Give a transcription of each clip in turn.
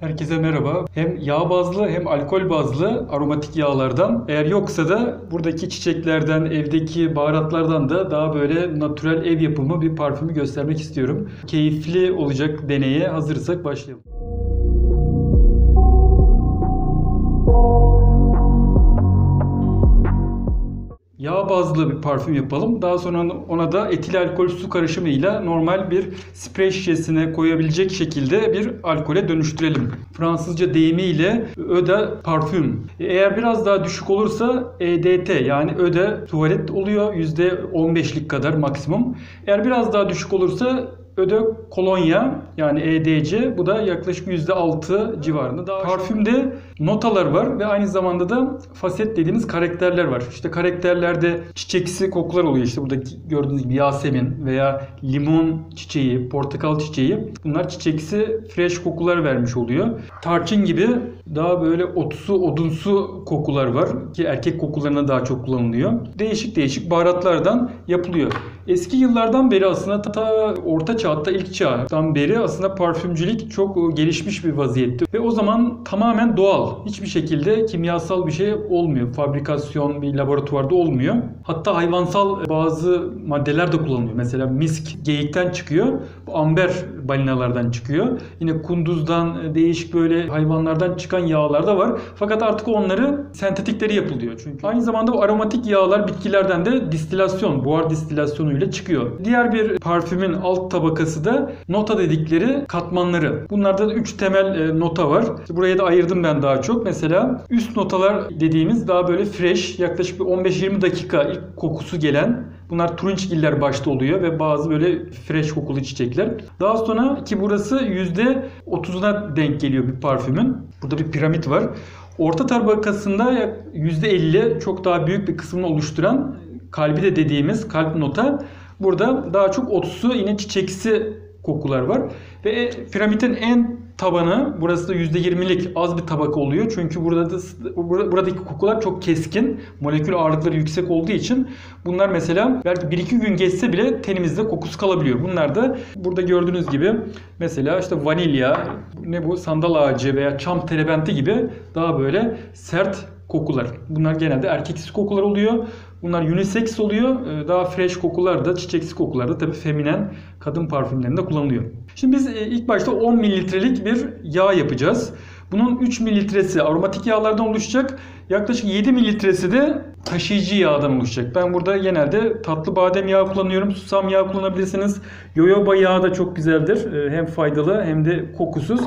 Herkese merhaba. Hem yağ bazlı hem alkol bazlı aromatik yağlardan, eğer yoksa da buradaki çiçeklerden, evdeki baharatlardan da daha böyle natürel ev yapımı bir parfümü göstermek istiyorum. Keyifli olacak deneye hazırsak başlayalım. Yağ bazlı bir parfüm yapalım. Daha sonra ona da etil alkol su karışımıyla normal bir sprey şişesine koyabilecek şekilde bir alkole dönüştürelim. Fransızca deyimiyle eau de parfüm. Eğer biraz daha düşük olursa EDT yani eau de tuvalet oluyor. %15'lik kadar maksimum. Eğer biraz daha düşük olursa öde kolonya yani EDC, bu da yaklaşık %6 civarında. Daha parfümde notalar var ve aynı zamanda da faset dediğimiz karakterler var. İşte karakterlerde çiçeksi kokular oluyor. İşte burada gördüğünüz gibi yasemin veya limon çiçeği, portakal çiçeği. Bunlar çiçeksi fresh kokular vermiş oluyor. Tarçın gibi daha böyle otsu, odunsu kokular var ki erkek kokularına daha çok kullanılıyor. Değişik değişik baharatlardan yapılıyor. Eski yıllardan beri aslında ta Orta Çağ'da, ilk çağdan beri aslında parfümcülük çok gelişmiş bir vaziyette. Ve o zaman tamamen doğal. Hiçbir şekilde kimyasal bir şey olmuyor. Fabrikasyon bir laboratuvarda olmuyor. Hatta hayvansal bazı maddeler de kullanılıyor. Mesela misk geyikten çıkıyor. Bu amber balinalardan çıkıyor. Yine kunduzdan, değişik böyle hayvanlardan çıkan yağlar da var. Fakat artık onları sentetikleri yapılıyor. Çünkü aynı zamanda bu aromatik yağlar bitkilerden de distilasyon, buhar distilasyonuyla çıkıyor. Diğer bir parfümün alt tabakası da nota dedikleri katmanları. Bunlarda da 3 temel nota var. Buraya da ayırdım ben daha çok. Mesela üst notalar dediğimiz daha böyle fresh, yaklaşık bir 15-20 dakika ilk kokusu gelen. Bunlar turunçgiller başta oluyor ve bazı böyle fresh kokulu çiçekler. Daha sonra ki burası %30'una denk geliyor bir parfümün. Burada bir piramit var. Orta tabakasında %50 çok daha büyük bir kısmını oluşturan kalbi de dediğimiz kalp nota. Burada daha çok otsu, yine çiçeksi kokular var. Ve piramidin en tabanı, burası da %20'lik az bir tabaka oluyor. Çünkü buradaki kokular çok keskin. Molekül ağırlıkları yüksek olduğu için bunlar mesela belki 1-2 gün geçse bile tenimizde kokusu kalabiliyor. Bunlar da burada gördüğünüz gibi mesela işte vanilya, bu sandal ağacı veya çam terebenti gibi daha böyle sert kokular. Bunlar genelde erkeksi kokular oluyor. Bunlar unisex oluyor. Daha fresh kokular da, çiçeksi kokular da tabii feminen kadın parfümlerinde kullanılıyor. Şimdi biz ilk başta 10 mililitrelik bir yağ yapacağız. Bunun 3 mililitresi aromatik yağlardan oluşacak. Yaklaşık 7 mililitresi de taşıyıcı yağdan oluşacak. Ben burada genelde tatlı badem yağı kullanıyorum. Susam yağı kullanabilirsiniz. Jojoba yağı da çok güzeldir. Hem faydalı hem de kokusuz.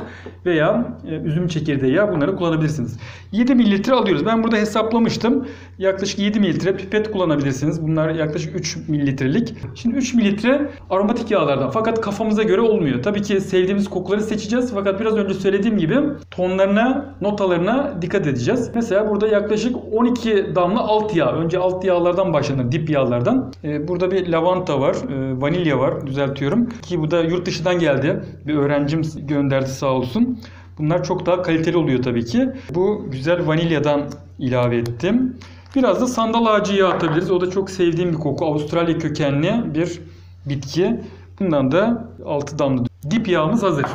Veya üzüm çekirdeği yağı, bunları kullanabilirsiniz. 7 mililitre alıyoruz. Ben burada hesaplamıştım. Yaklaşık 7 mililitre pipet kullanabilirsiniz. Bunlar yaklaşık 3 mililitrelik. Şimdi 3 mililitre aromatik yağlardan. Fakat kafamıza göre olmuyor. Tabii ki sevdiğimiz kokuları seçeceğiz. Fakat biraz önce söylediğim gibi tonlarına, notalarına dikkat edeceğiz. Mesela burada yaklaşık 12 damla alt yağ. Önce alt yağlardan başlanır, dip yağlardan. Burada bir lavanta var, vanilya var, düzeltiyorum. Ki bu da yurt dışından geldi. Bir öğrencim gönderdi sağ olsun. Bunlar çok daha kaliteli oluyor tabii ki. Bu güzel vanilyadan ilave ettim. Biraz da sandal ağacı yağı atabiliriz. O da çok sevdiğim bir koku. Avustralya kökenli bir bitki. Bundan da 6 damla. Dip yağımız hazır.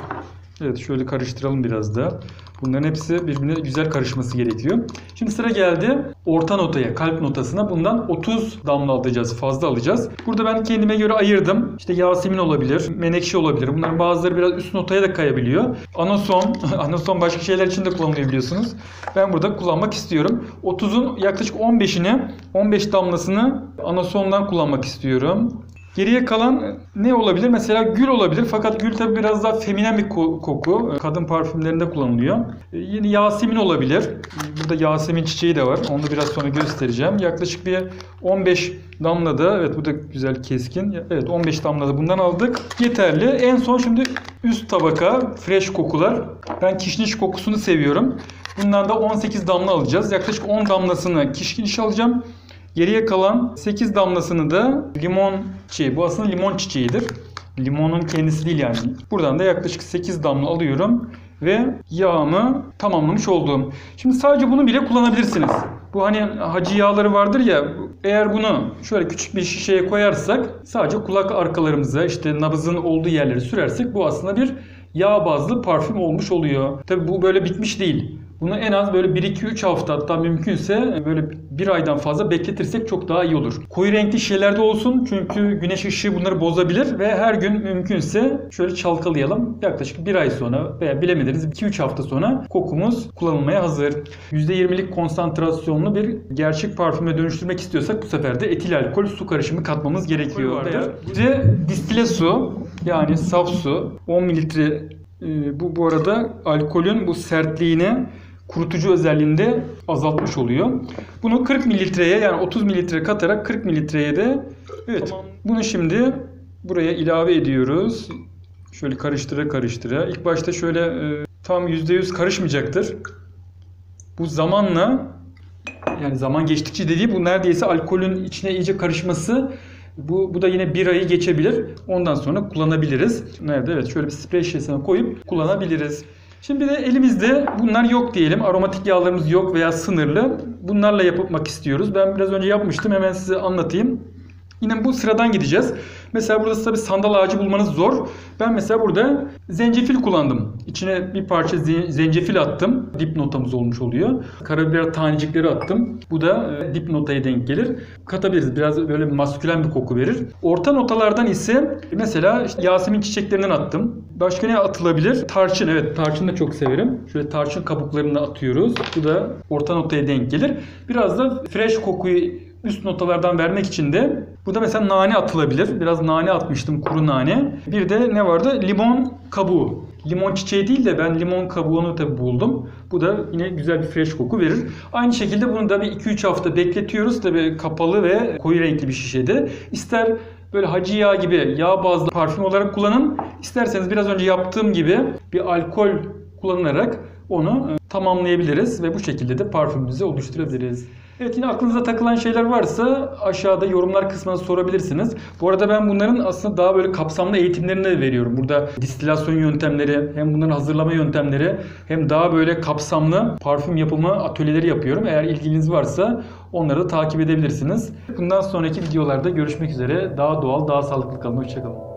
Evet, şöyle karıştıralım biraz da. Bunların hepsi birbirine güzel karışması gerekiyor. Şimdi sıra geldi orta notaya, kalp notasına. Bundan 30 damla alacağız, fazla alacağız. Burada ben kendime göre ayırdım. İşte yasemin olabilir, menekşe olabilir. Bunların bazıları biraz üst notaya da kayabiliyor. Anason, anason başka şeyler için de kullanılıyor biliyorsunuz. Ben burada kullanmak istiyorum. 30'un yaklaşık 15 damlasını anasondan kullanmak istiyorum. Geriye kalan ne olabilir? Mesela gül olabilir. Fakat gül tabi biraz daha feminen bir koku. Kadın parfümlerinde kullanılıyor. Yine yasemin olabilir. Burada yasemin çiçeği de var. Onu da biraz sonra göstereceğim. Yaklaşık bir 15 damla da, evet bu da güzel keskin. Evet, 15 damla da bundan aldık. Yeterli. En son şimdi üst tabaka fresh kokular. Ben kişniş kokusunu seviyorum. Bundan da 18 damla alacağız. Yaklaşık 10 damlasını kişniş alacağım. Geriye kalan 8 damlasını da limon çiçeği. Bu aslında limon çiçeğidir. Limonun kendisi değil yani. Buradan da yaklaşık 8 damla alıyorum ve yağımı tamamlamış oldum. Şimdi sadece bunu bile kullanabilirsiniz. Bu hani hacı yağları vardır ya, eğer bunu şöyle küçük bir şişeye koyarsak sadece kulak arkalarımıza, işte nabızın olduğu yerleri sürersek bu aslında bir yağ bazlı parfüm olmuş oluyor. Tabi bu böyle bitmiş değil. Bunu en az böyle 1-2-3 hafta, hatta mümkünse böyle 1 aydan fazla bekletirsek çok daha iyi olur. Koyu renkli şişelerde olsun çünkü güneş ışığı bunları bozabilir ve her gün mümkünse şöyle çalkalayalım. Yaklaşık 1 ay sonra veya bilemediniz 2-3 hafta sonra kokumuz kullanılmaya hazır. %20'lik konsantrasyonlu bir gerçek parfüme dönüştürmek istiyorsak bu sefer de etil alkol su karışımı katmamız gerekiyor. Bir de distile su, yani saf su 10 mililitre. Bu arada alkolün bu sertliğini kurutucu özelliğinde azaltmış oluyor. Bunu 40 mililitreye, yani 30 mililitre katarak 40 mililitreye de tamam. Bunu şimdi buraya ilave ediyoruz. Şöyle karıştıra karıştıra. İlk başta şöyle tam %100 karışmayacaktır. Bu zamanla, yani zaman geçtikçe dediği bu neredeyse alkolün içine iyice karışması. Bu da yine 1 ayı geçebilir. Ondan sonra kullanabiliriz. Nerede? Evet, şöyle bir sprey şişesine koyup kullanabiliriz. Şimdi de elimizde bunlar yok diyelim. Aromatik yağlarımız yok veya sınırlı. Bunlarla yapmak istiyoruz. Ben biraz önce yapmıştım. Hemen size anlatayım. Yine bu sıradan gideceğiz. Mesela burada tabii sandal ağacı bulmanız zor. Ben mesela burada zencefil kullandım. İçine bir parça zencefil attım. Dip notamız olmuş oluyor. Karabiber tanecikleri attım. Bu da dip notaya denk gelir. Katabiliriz. Biraz böyle maskülen bir koku verir. Orta notalardan ise mesela işte Yasemin çiçeklerinden attım. Başka ne atılabilir? Tarçın. Evet, tarçın da çok severim. Şöyle tarçın kabuklarını atıyoruz. Bu da orta notaya denk gelir. Biraz da fresh kokuyu üst notalardan vermek için de burada mesela nane atılabilir. Biraz nane atmıştım, kuru nane. Bir de ne vardı? Limon kabuğu. Limon çiçeği değil de ben limon kabuğunu tabii buldum. Bu da yine güzel bir fresh koku verir. Aynı şekilde bunu da bir 2-3 hafta bekletiyoruz. Tabii kapalı ve koyu renkli bir şişede. İster böyle hacı yağı gibi yağ bazlı parfüm olarak kullanın. İsterseniz biraz önce yaptığım gibi bir alkol kullanarak onu tamamlayabiliriz ve bu şekilde de parfümümüzü oluşturabiliriz. Evet, yine aklınıza takılan şeyler varsa aşağıda yorumlar kısmına sorabilirsiniz. Bu arada ben bunların aslında daha böyle kapsamlı eğitimlerini de veriyorum. Burada distilasyon yöntemleri, hem bunların hazırlama yöntemleri, hem daha böyle kapsamlı parfüm yapımı atölyeleri yapıyorum. Eğer ilginiz varsa onları da takip edebilirsiniz. Bundan sonraki videolarda görüşmek üzere. Daha doğal, daha sağlıklı kalın. Hoşça kalın.